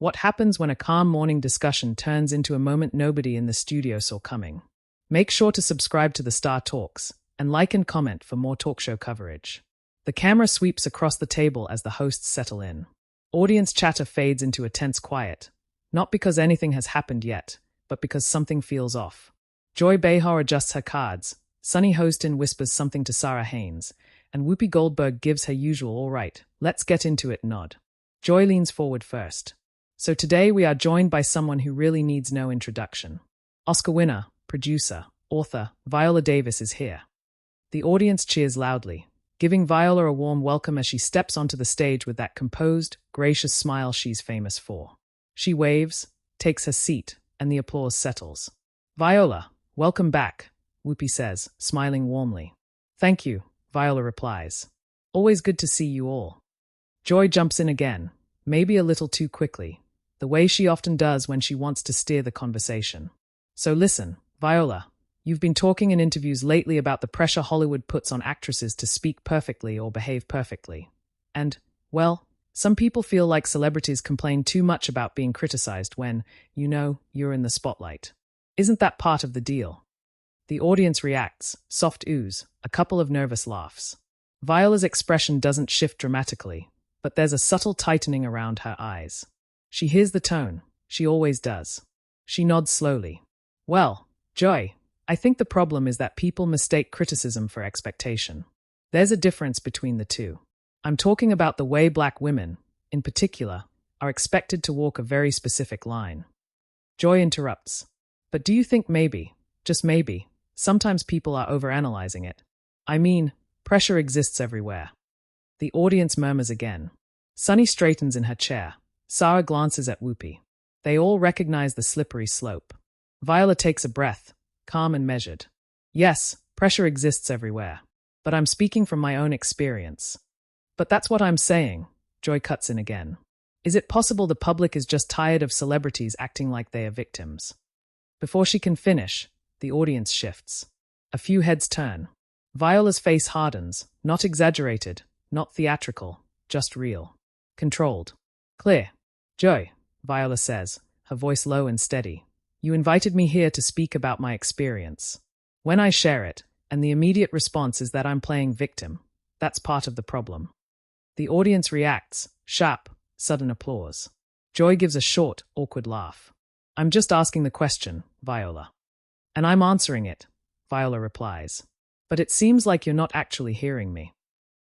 What happens when a calm morning discussion turns into a moment nobody in the studio saw coming? Make sure to subscribe to the Star Talks and like and comment for more talk show coverage. The camera sweeps across the table as the hosts settle in. Audience chatter fades into a tense quiet, not because anything has happened yet, but because something feels off. Joy Behar adjusts her cards, Sunny Hostin whispers something to Sarah Haynes, and Whoopi Goldberg gives her usual "all right, let's get into it" nod. Joy leans forward first. So today we are joined by someone who really needs no introduction. Oscar winner, producer, author, Viola Davis is here. The audience cheers loudly, giving Viola a warm welcome as she steps onto the stage with that composed, gracious smile she's famous for. She waves, takes her seat, and the applause settles. "Viola, welcome back," Whoopi says, smiling warmly. "Thank you," Viola replies. "Always good to see you all." Joy jumps in again, maybe a little too quickly, the way she often does when she wants to steer the conversation. "So listen, Viola, you've been talking in interviews lately about the pressure Hollywood puts on actresses to speak perfectly or behave perfectly. And, well, some people feel like celebrities complain too much about being criticized when, you're in the spotlight. Isn't that part of the deal?" The audience reacts, soft oohs, a couple of nervous laughs. Viola's expression doesn't shift dramatically, but there's a subtle tightening around her eyes. She hears the tone, she always does. She nods slowly. "Well, Joy, I think the problem is that people mistake criticism for expectation. There's a difference between the two. I'm talking about the way Black women, in particular, are expected to walk a very specific line." Joy interrupts. "But do you think maybe, just maybe, sometimes people are overanalyzing it? I mean, pressure exists everywhere." The audience murmurs again. Sunny straightens in her chair. Sarah glances at Whoopi. They all recognize the slippery slope. Viola takes a breath, calm and measured. "Yes, pressure exists everywhere. But I'm speaking from my own experience." "But that's what I'm saying," Joy cuts in again. "Is it possible the public is just tired of celebrities acting like they are victims?" Before she can finish, the audience shifts. A few heads turn. Viola's face hardens, not exaggerated, not theatrical, just real. Controlled. "Clear. Joy," Viola says, her voice low and steady. "You invited me here to speak about my experience. When I share it, and the immediate response is that I'm playing victim, that's part of the problem." The audience reacts, sharp, sudden applause. Joy gives a short, awkward laugh. "I'm just asking the question, Viola." "And I'm answering it," Viola replies. "But it seems like you're not actually hearing me."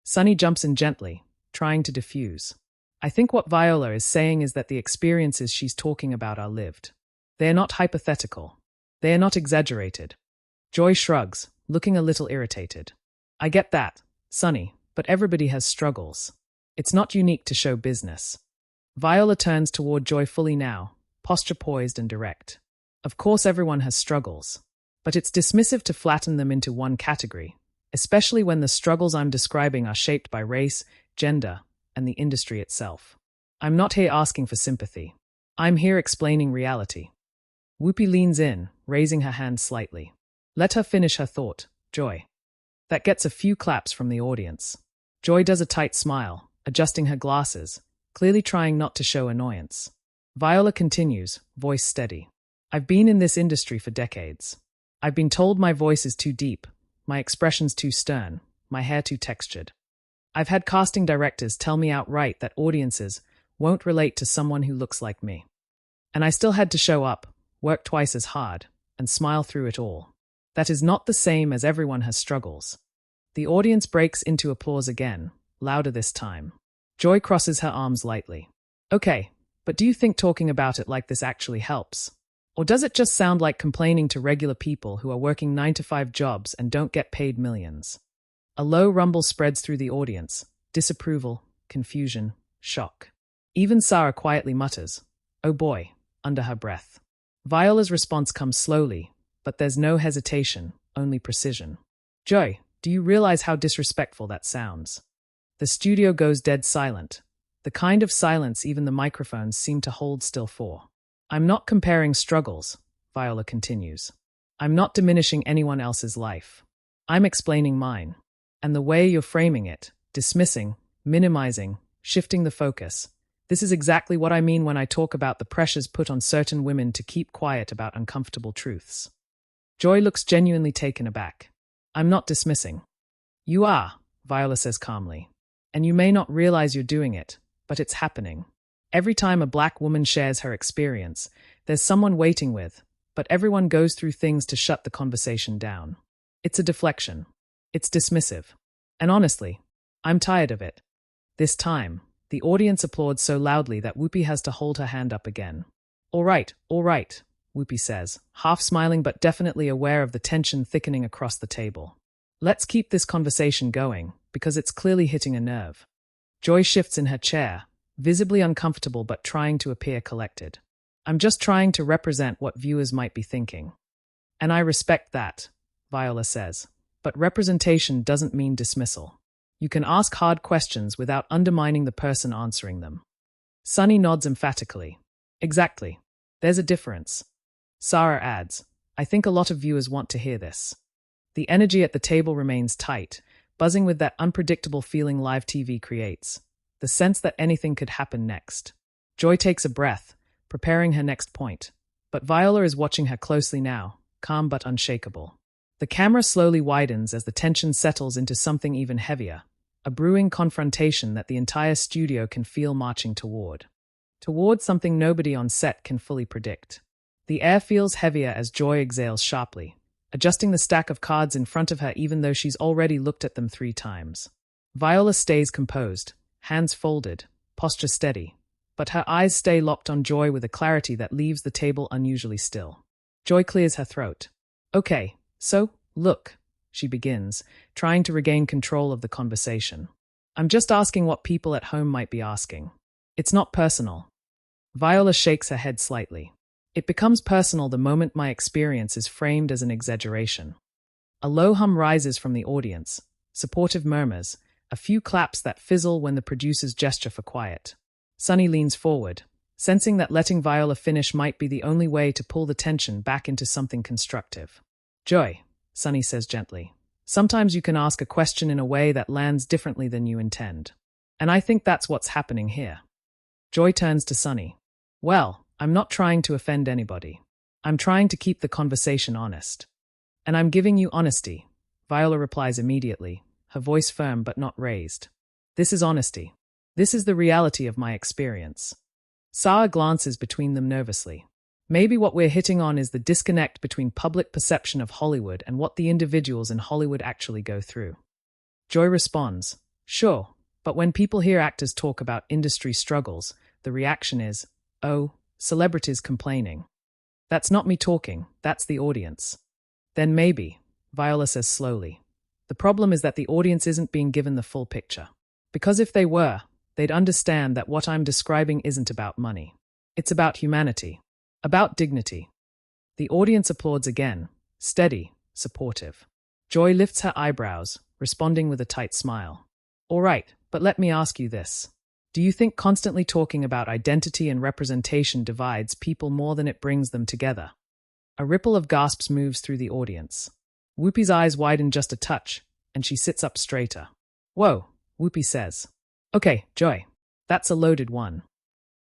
Sunny jumps in gently, trying to diffuse. "I think what Viola is saying is that the experiences she's talking about are lived. They are not hypothetical. They are not exaggerated." Joy shrugs, looking a little irritated. "I get that, Sunny, but everybody has struggles. It's not unique to show business." Viola turns toward Joy fully now, posture poised and direct. "Of course everyone has struggles. But it's dismissive to flatten them into one category, especially when the struggles I'm describing are shaped by race, gender, and the industry itself. I'm not here asking for sympathy. I'm here explaining reality." Whoopi leans in, raising her hand slightly. "Let her finish her thought, Joy." That gets a few claps from the audience. Joy does a tight smile, adjusting her glasses, clearly trying not to show annoyance. Viola continues, voice steady. "I've been in this industry for decades. I've been told my voice is too deep, my expressions too stern, my hair too textured. I've had casting directors tell me outright that audiences won't relate to someone who looks like me. And I still had to show up, work twice as hard, and smile through it all. That is not the same as everyone has struggles." The audience breaks into applause again, louder this time. Joy crosses her arms lightly. "Okay, but do you think talking about it like this actually helps? Or does it just sound like complaining to regular people who are working 9-to-5 jobs and don't get paid millions?" A low rumble spreads through the audience, disapproval, confusion, shock. Even Sarah quietly mutters, "Oh boy," under her breath. Viola's response comes slowly, but there's no hesitation, only precision. "Joy, do you realize how disrespectful that sounds?" The studio goes dead silent, the kind of silence even the microphones seem to hold still for. "I'm not comparing struggles," Viola continues. "I'm not diminishing anyone else's life. I'm explaining mine. And the way you're framing it, dismissing, minimizing, shifting the focus, This is exactly what I mean when I talk about the pressures put on certain women to keep quiet about uncomfortable truths. Joy looks genuinely taken aback. I'm not dismissing. You are, Viola says calmly. And you may not realize you're doing it, but it's happening. Every time a black woman shares her experience, there's someone waiting with, but everyone goes through things to shut the conversation down. It's a deflection. It's dismissive. And honestly, I'm tired of it. This time, the audience applauds so loudly that Whoopi has to hold her hand up again. All right, Whoopi says, half smiling but definitely aware of the tension thickening across the table. Let's keep this conversation going, because it's clearly hitting a nerve. Joy shifts in her chair, visibly uncomfortable but trying to appear collected. I'm just trying to represent what viewers might be thinking. And I respect that, Viola says. But representation doesn't mean dismissal. You can ask hard questions without undermining the person answering them. Sunny nods emphatically. Exactly. There's a difference. Sarah adds, I think a lot of viewers want to hear this. The energy at the table remains tight, buzzing with that unpredictable feeling live TV creates. The sense that anything could happen next. Joy takes a breath, preparing her next point. But Viola is watching her closely now, calm but unshakable. The camera slowly widens as the tension settles into something even heavier, a brewing confrontation that the entire studio can feel marching toward. Toward something nobody on set can fully predict. The air feels heavier as Joy exhales sharply, adjusting the stack of cards in front of her even though she's already looked at them 3 times. Viola stays composed, hands folded, posture steady, but her eyes stay locked on Joy with a clarity that leaves the table unusually still. Joy clears her throat. Okay, so, look, she begins, trying to regain control of the conversation. I'm just asking what people at home might be asking. It's not personal. Viola shakes her head slightly. It becomes personal the moment my experience is framed as an exaggeration. A low hum rises from the audience, supportive murmurs, a few claps that fizzle when the producers gesture for quiet. Sunny leans forward, sensing that letting Viola finish might be the only way to pull the tension back into something constructive. Joy, Sunny says gently, sometimes you can ask a question in a way that lands differently than you intend. And I think that's what's happening here. Joy turns to Sunny. Well, I'm not trying to offend anybody. I'm trying to keep the conversation honest. And I'm giving you honesty, Viola replies immediately, her voice firm but not raised. This is honesty. This is the reality of my experience. Sarah glances between them nervously. Maybe what we're hitting on is the disconnect between public perception of Hollywood and what the individuals in Hollywood actually go through. Joy responds, sure, but when people hear actors talk about industry struggles, the reaction is, oh, celebrities complaining. That's not me talking, that's the audience. Then maybe, Viola says slowly, the problem is that the audience isn't being given the full picture. Because if they were, they'd understand that what I'm describing isn't about money. It's about humanity. About dignity. The audience applauds again, steady, supportive. Joy lifts her eyebrows, responding with a tight smile. All right, but let me ask you this. Do you think constantly talking about identity and representation divides people more than it brings them together? A ripple of gasps moves through the audience. Whoopi's eyes widen just a touch, and she sits up straighter. Whoa, Whoopi says. Okay, Joy, that's a loaded one.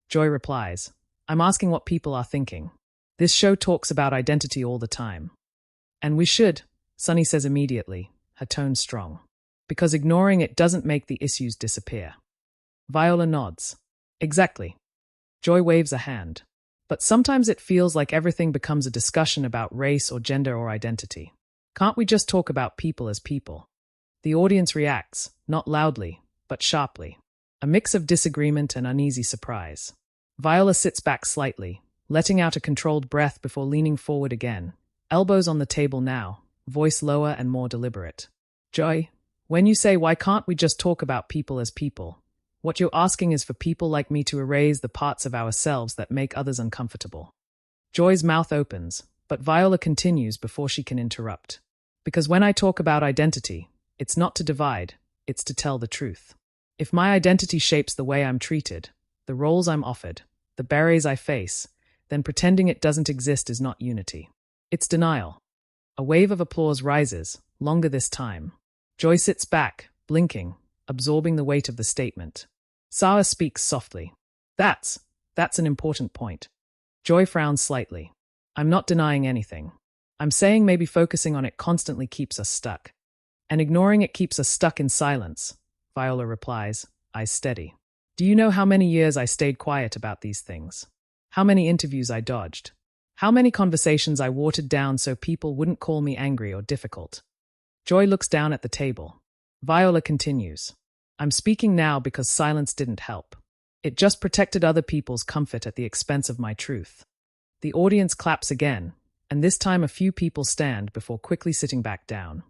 Joy replies, I'm asking what people are thinking. This show talks about identity all the time. And we should, Sunny says immediately, her tone strong. Because ignoring it doesn't make the issues disappear. Viola nods. Exactly. Joy waves a hand. But sometimes it feels like everything becomes a discussion about race or gender or identity. Can't we just talk about people as people? The audience reacts, not loudly, but sharply. A mix of disagreement and uneasy surprise. Viola sits back slightly, letting out a controlled breath before leaning forward again, elbows on the table now, voice lower and more deliberate. Joy, when you say why can't we just talk about people as people, what you're asking is for people like me to erase the parts of ourselves that make others uncomfortable. Joy's mouth opens, but Viola continues before she can interrupt. Because when I talk about identity, it's not to divide, it's to tell the truth. If my identity shapes the way I'm treated, the roles I'm offered, the barriers I face, then pretending it doesn't exist is not unity. It's denial. A wave of applause rises, longer this time. Joy sits back, blinking, absorbing the weight of the statement. Sarah speaks softly. That's an important point. Joy frowns slightly. I'm not denying anything. I'm saying maybe focusing on it constantly keeps us stuck. And ignoring it keeps us stuck in silence, Viola replies, eyes steady. Do you know how many years I stayed quiet about these things? How many interviews I dodged? How many conversations I watered down so people wouldn't call me angry or difficult? Joy looks down at the table. Viola continues. I'm speaking now because silence didn't help. It just protected other people's comfort at the expense of my truth. The audience claps again, and this time a few people stand before quickly sitting back down.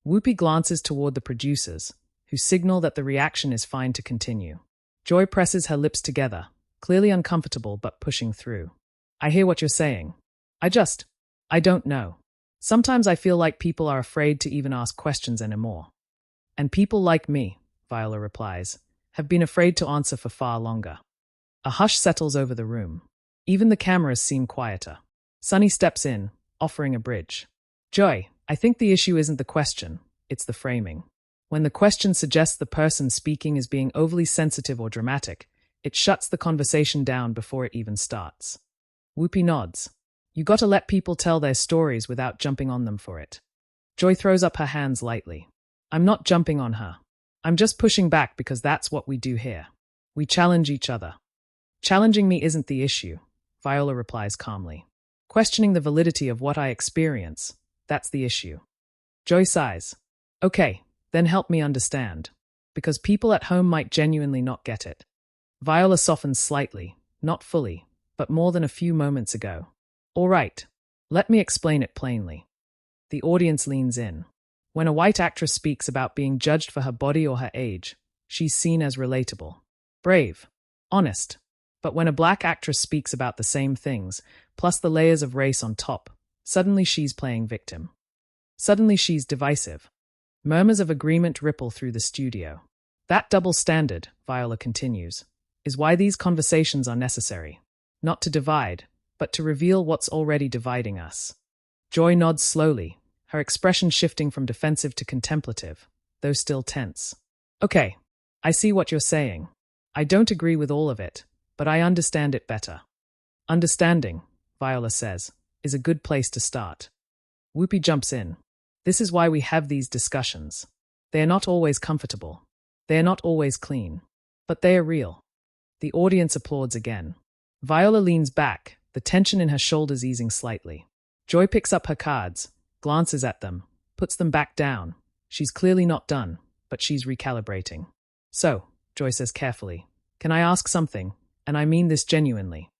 Whoopi glances toward the producers, who signal that the reaction is fine to continue. Joy presses her lips together, clearly uncomfortable but pushing through. I hear what you're saying. I don't know. Sometimes I feel like people are afraid to even ask questions anymore. And people like me, Viola replies, have been afraid to answer for far longer. A hush settles over the room. Even the cameras seem quieter. Sunny steps in, offering a bridge. Joy, I think the issue isn't the question, it's the framing. When the question suggests the person speaking is being overly sensitive or dramatic, it shuts the conversation down before it even starts. Whoopi nods. You gotta let people tell their stories without jumping on them for it. Joy throws up her hands lightly. I'm not jumping on her. I'm just pushing back because that's what we do here. We challenge each other. Challenging me isn't the issue, Viola replies calmly. Questioning the validity of what I experience, that's the issue. Joy sighs. Okay, then help me understand. Because people at home might genuinely not get it. Viola softens slightly, not fully, but more than a few moments ago. All right, let me explain it plainly. The audience leans in. When a white actress speaks about being judged for her body or her age, she's seen as relatable, brave, honest. But when a black actress speaks about the same things, plus the layers of race on top, suddenly she's playing victim. Suddenly she's divisive. Murmurs of agreement ripple through the studio. That double standard, Viola continues, is why these conversations are necessary. Not to divide, but to reveal what's already dividing us. Joy nods slowly, her expression shifting from defensive to contemplative, though still tense. Okay, I see what you're saying. I don't agree with all of it, but I understand it better. Understanding, Viola says, is a good place to start. Whoopi jumps in. This is why we have these discussions. They are not always comfortable. They are not always clean. But they are real. The audience applauds again. Viola leans back, the tension in her shoulders easing slightly. Joy picks up her cards, glances at them, puts them back down. She's clearly not done, but she's recalibrating. So, Joy says carefully, can I ask something? And I mean this genuinely.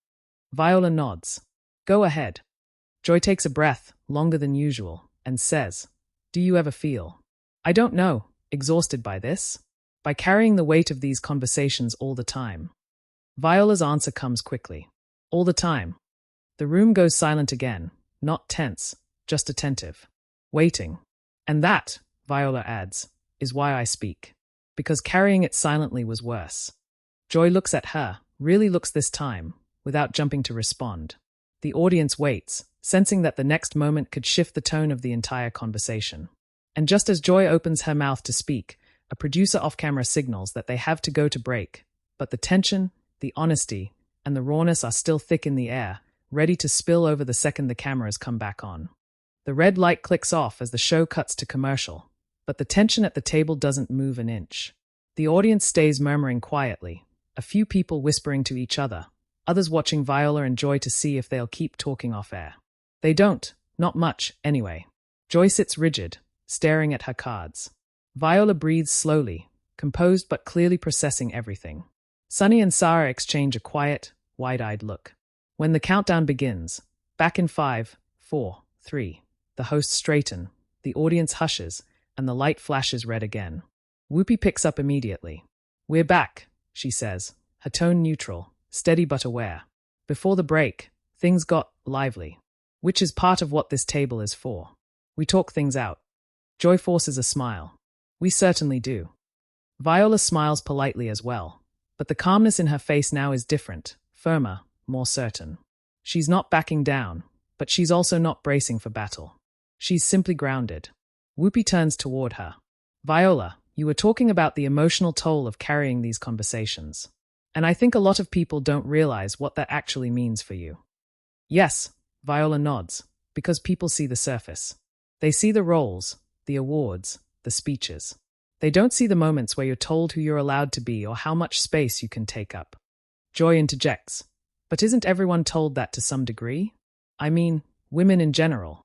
Viola nods. Go ahead. Joy takes a breath, longer than usual, and says, do you ever feel, I don't know, exhausted by this? By carrying the weight of these conversations all the time? Viola's answer comes quickly. All the time. The room goes silent again, not tense, just attentive. Waiting. And that, Viola adds, is why I speak. Because carrying it silently was worse. Joy looks at her, really looks this time, without jumping to respond. The audience waits, sensing that the next moment could shift the tone of the entire conversation. And just as Joy opens her mouth to speak, a producer off-camera signals that they have to go to break, but the tension, the honesty, and the rawness are still thick in the air, ready to spill over the second the cameras come back on. The red light clicks off as the show cuts to commercial, but the tension at the table doesn't move an inch. The audience stays murmuring quietly, a few people whispering to each other, others watching Viola and Joy to see if they'll keep talking off-air. They don't, not much, anyway. Joy sits rigid, staring at her cards. Viola breathes slowly, composed but clearly processing everything. Sunny and Sarah exchange a quiet, wide-eyed look. When the countdown begins, back in 5, 4, 3, the hosts straighten, the audience hushes, and the light flashes red again. Whoopi picks up immediately. We're back, she says, her tone neutral, steady but aware. Before the break, things got lively, which is part of what this table is for. We talk things out. Joy forces a smile. We certainly do. Viola smiles politely as well, but the calmness in her face now is different, firmer, more certain. She's not backing down, but she's also not bracing for battle. She's simply grounded. Whoopi turns toward her. Viola, you were talking about the emotional toll of carrying these conversations. And I think a lot of people don't realize what that actually means for you. Yes, Viola nods, because people see the surface. They see the roles, the awards, the speeches. They don't see the moments where you're told who you're allowed to be or how much space you can take up. Joy interjects. But isn't everyone told that to some degree? I mean, women in general.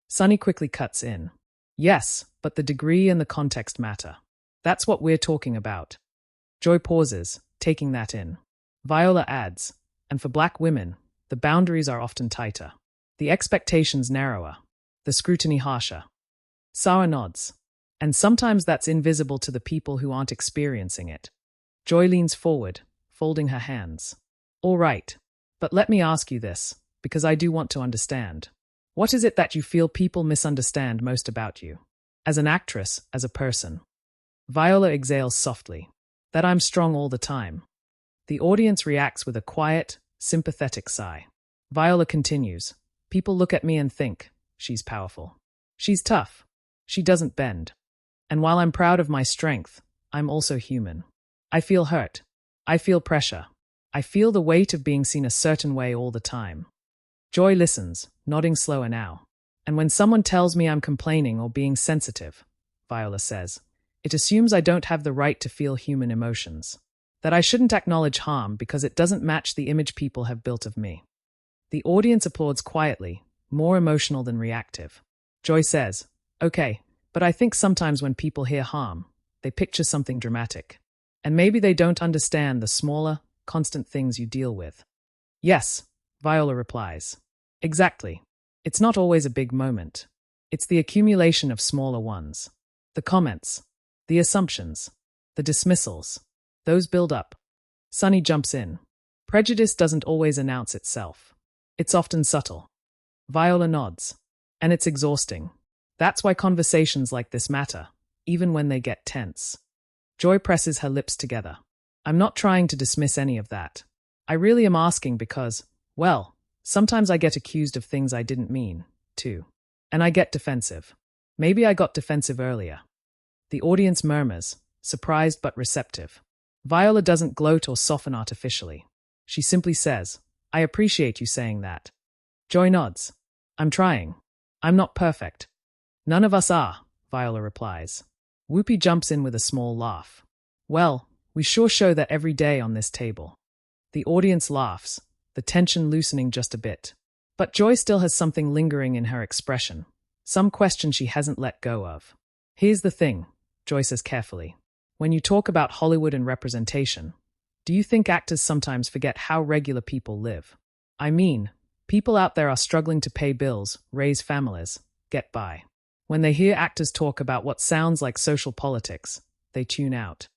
Sunny quickly cuts in. Yes, but the degree and the context matter. That's what we're talking about. Joy pauses, taking that in. Viola adds, and for Black women, the boundaries are often tighter. The expectations narrower. The scrutiny harsher. Sarah nods. And sometimes that's invisible to the people who aren't experiencing it. Joy leans forward, folding her hands. All right, but let me ask you this, because I do want to understand. What is it that you feel people misunderstand most about you? As an actress, as a person. Viola exhales softly. That I'm strong all the time. The audience reacts with a quiet, sympathetic sigh. Viola continues. People look at me and think, she's powerful. She's tough. She doesn't bend. And while I'm proud of my strength, I'm also human. I feel hurt. I feel pressure. I feel the weight of being seen a certain way all the time. Joy listens, nodding slower now. And when someone tells me I'm complaining or being sensitive, Viola says, it assumes I don't have the right to feel human emotions. That I shouldn't acknowledge harm because it doesn't match the image people have built of me. The audience applauds quietly, more emotional than reactive. Joy says, okay, but I think sometimes when people hear harm, they picture something dramatic. And maybe they don't understand the smaller, constant things you deal with. Yes, Viola replies. Exactly. It's not always a big moment. It's the accumulation of smaller ones. The comments, the assumptions, the dismissals. Those build up. Sunny jumps in. Prejudice doesn't always announce itself. It's often subtle. Viola nods. And it's exhausting. That's why conversations like this matter, even when they get tense. Joy presses her lips together. I'm not trying to dismiss any of that. I really am asking because, well, sometimes I get accused of things I didn't mean, too. And I get defensive. Maybe I got defensive earlier. The audience murmurs, surprised but receptive. Viola doesn't gloat or soften artificially. She simply says, I appreciate you saying that. Joy nods. I'm trying. I'm not perfect. None of us are, Viola replies. Whoopi jumps in with a small laugh. Well, we sure show that every day on this table. The audience laughs, the tension loosening just a bit. But Joy still has something lingering in her expression, some question she hasn't let go of. Here's the thing, Joy says carefully. When you talk about Hollywood and representation, do you think actors sometimes forget how regular people live? I mean, people out there are struggling to pay bills, raise families, get by. When they hear actors talk about what sounds like social politics, they tune out.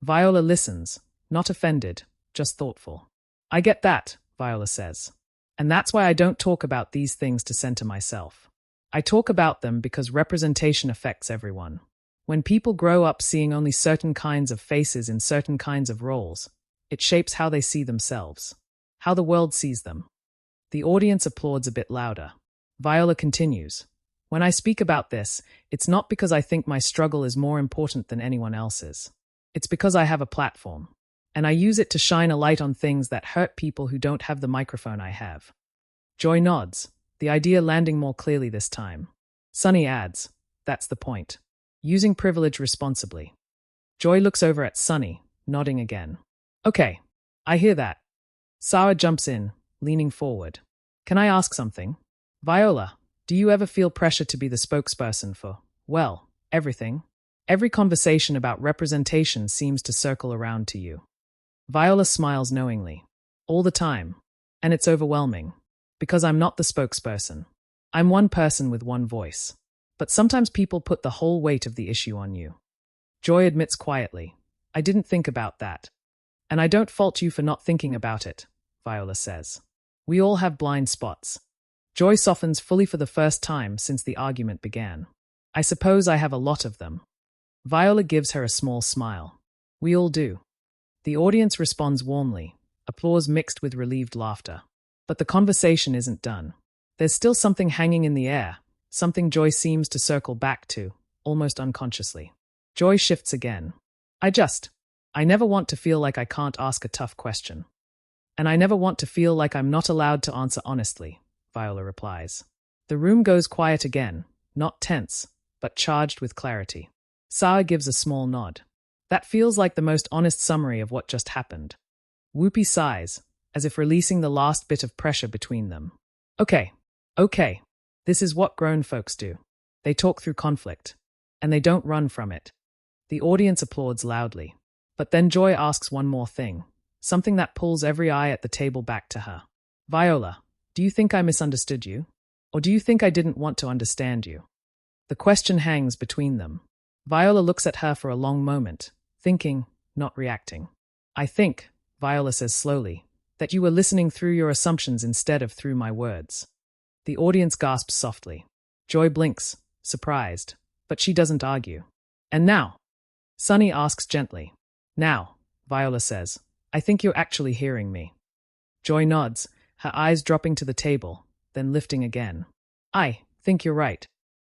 Viola listens, not offended, just thoughtful. I get that, Viola says. And that's why I don't talk about these things to center myself. I talk about them because representation affects everyone. When people grow up seeing only certain kinds of faces in certain kinds of roles, it shapes how they see themselves, how the world sees them. The audience applauds a bit louder. Viola continues. When I speak about this, it's not because I think my struggle is more important than anyone else's. It's because I have a platform, and I use it to shine a light on things that hurt people who don't have the microphone I have. Joy nods, the idea landing more clearly this time. Sunny adds, that's the point. Using privilege responsibly. Joy looks over at Sunny, nodding again. Okay, I hear that. Sarah jumps in, leaning forward. Can I ask something? Viola, do you ever feel pressure to be the spokesperson for, well, everything? Every conversation about representation seems to circle around to you. Viola smiles knowingly. All the time. And it's overwhelming. Because I'm not the spokesperson. I'm one person with one voice. But sometimes people put the whole weight of the issue on you. Joy admits quietly, I didn't think about that. And I don't fault you for not thinking about it, Viola says. We all have blind spots. Joy softens fully for the first time since the argument began. I suppose I have a lot of them. Viola gives her a small smile. We all do. The audience responds warmly, applause mixed with relieved laughter. But the conversation isn't done. There's still something hanging in the air, something Joy seems to circle back to, almost unconsciously. Joy shifts again. I never want to feel like I can't ask a tough question. And I never want to feel like I'm not allowed to answer honestly, Viola replies. The room goes quiet again, not tense, but charged with clarity. Sarah gives a small nod. That feels like the most honest summary of what just happened. Whoopi sighs, as if releasing the last bit of pressure between them. Okay. This is what grown folks do. They talk through conflict, and they don't run from it. The audience applauds loudly. But then Joy asks one more thing, something that pulls every eye at the table back to her. Viola, do you think I misunderstood you? Or do you think I didn't want to understand you? The question hangs between them. Viola looks at her for a long moment, thinking, not reacting. I think, Viola says slowly, that you were listening through your assumptions instead of through my words. The audience gasps softly. Joy blinks, surprised, but she doesn't argue. And now? Sunny asks gently. Now, Viola says, I think you're actually hearing me. Joy nods, her eyes dropping to the table, then lifting again. I think you're right.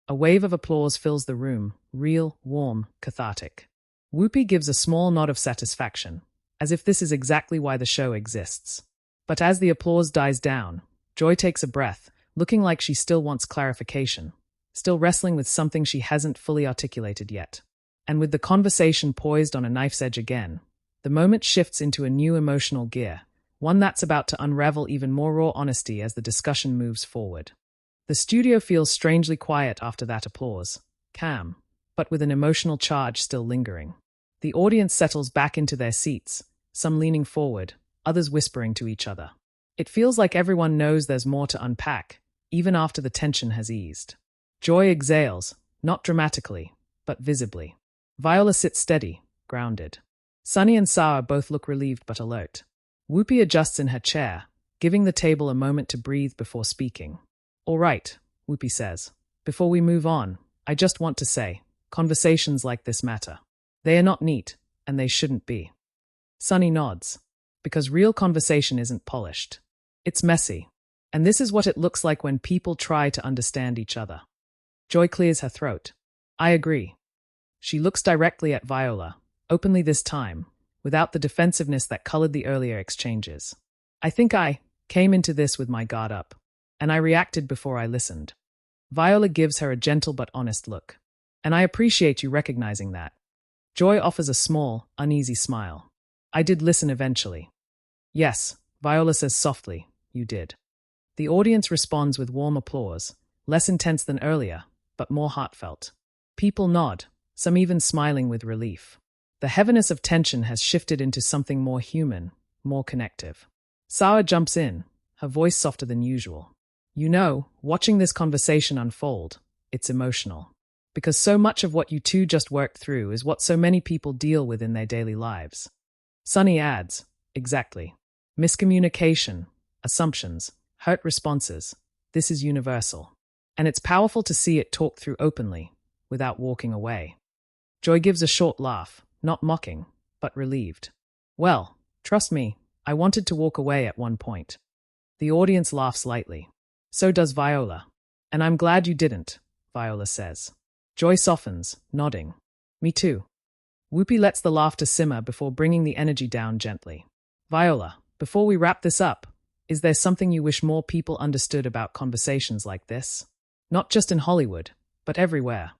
A wave of applause fills the room, real, warm, cathartic. Whoopi gives a small nod of satisfaction, as if this is exactly why the show exists. But as the applause dies down, Joy takes a breath, looking like she still wants clarification, still wrestling with something she hasn't fully articulated yet. And with the conversation poised on a knife's edge again, the moment shifts into a new emotional gear, one that's about to unravel even more raw honesty as the discussion moves forward. The studio feels strangely quiet after that applause, calm, but with an emotional charge still lingering. The audience settles back into their seats, some leaning forward, others whispering to each other. It feels like everyone knows there's more to unpack, even after the tension has eased. Joy exhales, not dramatically, but visibly. Viola sits steady, grounded. Sunny and Sarah both look relieved but alert. Whoopi adjusts in her chair, giving the table a moment to breathe before speaking. All right, Whoopi says. Before we move on, I just want to say, conversations like this matter. They are not neat, and they shouldn't be. Sunny nods. Because real conversation isn't polished. It's messy. And this is what it looks like when people try to understand each other. Joy clears her throat. I agree. She looks directly at Viola, openly this time, without the defensiveness that colored the earlier exchanges. I think I came into this with my guard up, and I reacted before I listened. Viola gives her a gentle but honest look. And I appreciate you recognizing that. Joy offers a small, uneasy smile. I did listen eventually. Yes, Viola says softly, you did. The audience responds with warm applause, less intense than earlier, but more heartfelt. People nod, some even smiling with relief. The heaviness of tension has shifted into something more human, more connective. Sarah jumps in, her voice softer than usual. You know, watching this conversation unfold, it's emotional. Because so much of what you two just worked through is what so many people deal with in their daily lives. Sunny adds, exactly. Miscommunication, assumptions, hurt responses. This is universal. And it's powerful to see it talked through openly, without walking away. Joy gives a short laugh, not mocking, but relieved. Well, trust me, I wanted to walk away at one point. The audience laughs lightly. So does Viola. And I'm glad you didn't, Viola says. Joy softens, nodding. Me too. Whoopi lets the laughter simmer before bringing the energy down gently. Viola, before we wrap this up, is there something you wish more people understood about conversations like this? Not just in Hollywood, but everywhere.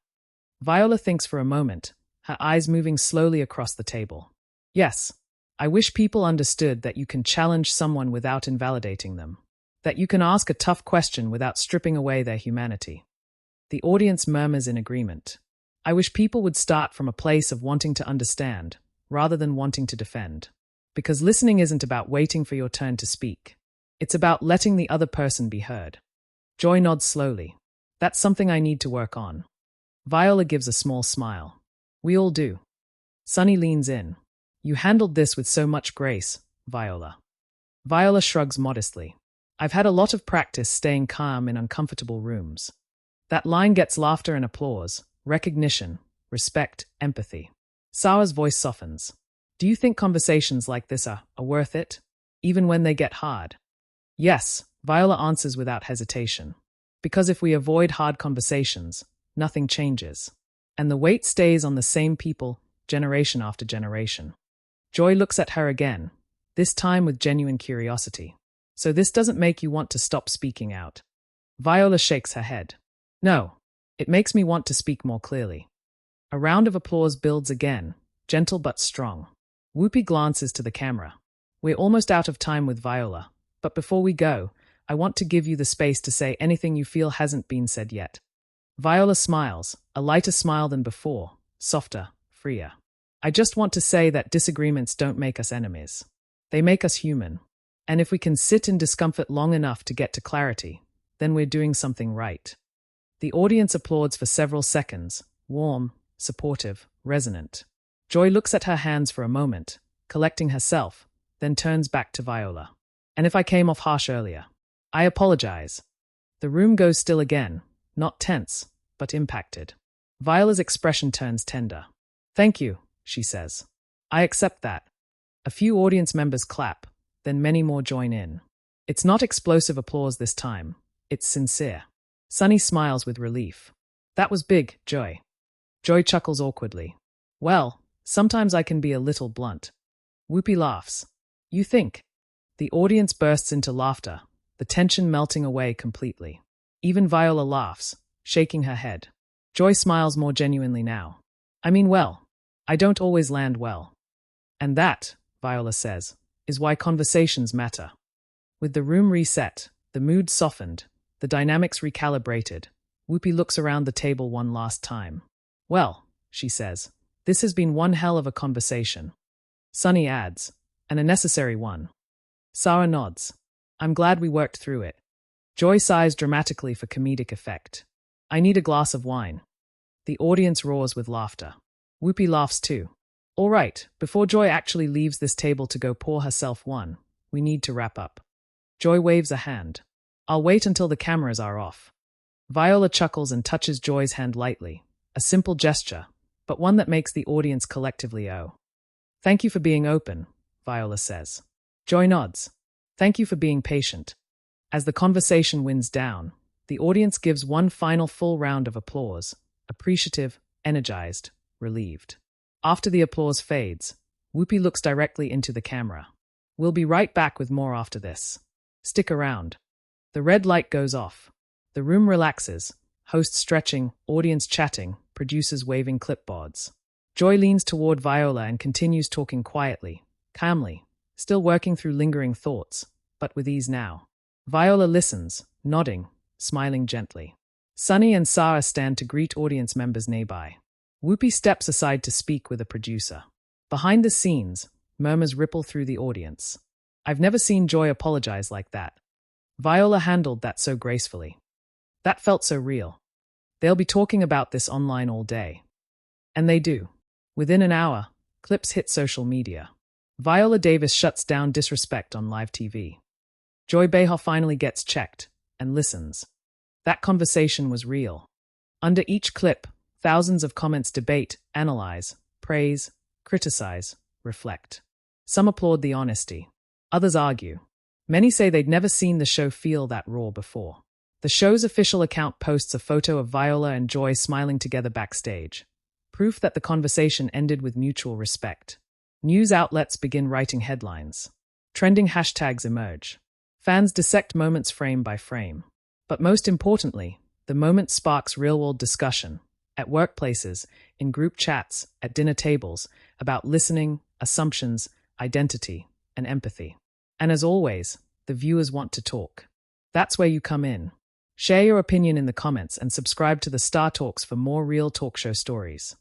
Viola thinks for a moment, her eyes moving slowly across the table. Yes, I wish people understood that you can challenge someone without invalidating them. That you can ask a tough question without stripping away their humanity. The audience murmurs in agreement. I wish people would start from a place of wanting to understand, rather than wanting to defend. Because listening isn't about waiting for your turn to speak. It's about letting the other person be heard. Joy nods slowly. That's something I need to work on. Viola gives a small smile. We all do. Sunny leans in. You handled this with so much grace, Viola. Viola shrugs modestly. I've had a lot of practice staying calm in uncomfortable rooms. That line gets laughter and applause, recognition, respect, empathy. Sarah's voice softens. Do you think conversations like this are worth it, even when they get hard? Yes, Viola answers without hesitation. Because if we avoid hard conversations, nothing changes. And the weight stays on the same people, generation after generation. Joy looks at her again, this time with genuine curiosity. So this doesn't make you want to stop speaking out? Viola shakes her head. No, it makes me want to speak more clearly. A round of applause builds again, gentle but strong. Whoopi glances to the camera. We're almost out of time with Viola, but before we go, I want to give you the space to say anything you feel hasn't been said yet. Viola smiles, a lighter smile than before, softer, freer. I just want to say that disagreements don't make us enemies. They make us human. And if we can sit in discomfort long enough to get to clarity, then we're doing something right. The audience applauds for several seconds, warm, supportive, resonant. Joy looks at her hands for a moment, collecting herself, then turns back to Viola. And if I came off harsh earlier, I apologize. The room goes still again, not tense, but impacted. Viola's expression turns tender. Thank you, she says. I accept that. A few audience members clap, then many more join in. It's not explosive applause this time. It's sincere. Sunny smiles with relief. That was big, Joy. Joy chuckles awkwardly. Well, sometimes I can be a little blunt. Whoopi laughs. You think? The audience bursts into laughter, the tension melting away completely. Even Viola laughs, shaking her head. Joy smiles more genuinely now. I mean, well, I don't always land well. And that, Viola says, is why conversations matter. With the room reset, the mood softened, the dynamics recalibrated, Whoopi looks around the table one last time. Well, she says, this has been one hell of a conversation. Sunny adds, and a necessary one. Sarah nods. I'm glad we worked through it. Joy sighs dramatically for comedic effect. I need a glass of wine. The audience roars with laughter. Whoopi laughs too. All right, before Joy actually leaves this table to go pour herself one, we need to wrap up. Joy waves a hand. I'll wait until the cameras are off. Viola chuckles and touches Joy's hand lightly, a simple gesture, but one that makes the audience collectively owe. Thank you for being open, Viola says. Joy nods. Thank you for being patient. As the conversation winds down, the audience gives one final full round of applause, appreciative, energized, relieved. After the applause fades, Whoopi looks directly into the camera. We'll be right back with more after this. Stick around. The red light goes off. The room relaxes, host stretching, audience chatting, producers waving clipboards. Joy leans toward Viola and continues talking quietly, calmly, still working through lingering thoughts, but with ease now. Viola listens, nodding, smiling gently. Sunny and Sarah stand to greet audience members nearby. Whoopi steps aside to speak with a producer. Behind the scenes, murmurs ripple through the audience. I've never seen Joy apologize like that. Viola handled that so gracefully. That felt so real. They'll be talking about this online all day. And they do. Within an hour, clips hit social media. Viola Davis shuts down disrespect on live TV. Joy Behar finally gets checked and listens. That conversation was real. Under each clip, thousands of comments debate, analyze, praise, criticize, reflect. Some applaud the honesty. Others argue. Many say they'd never seen the show feel that raw before. The show's official account posts a photo of Viola and Joy smiling together backstage. Proof that the conversation ended with mutual respect. News outlets begin writing headlines. Trending hashtags emerge. Fans dissect moments frame by frame. But most importantly, the moment sparks real-world discussion. At workplaces, in group chats, at dinner tables, about listening, assumptions, identity, and empathy. And as always, the viewers want to talk. That's where you come in. Share your opinion in the comments and subscribe to the Star Talks for more real talk show stories.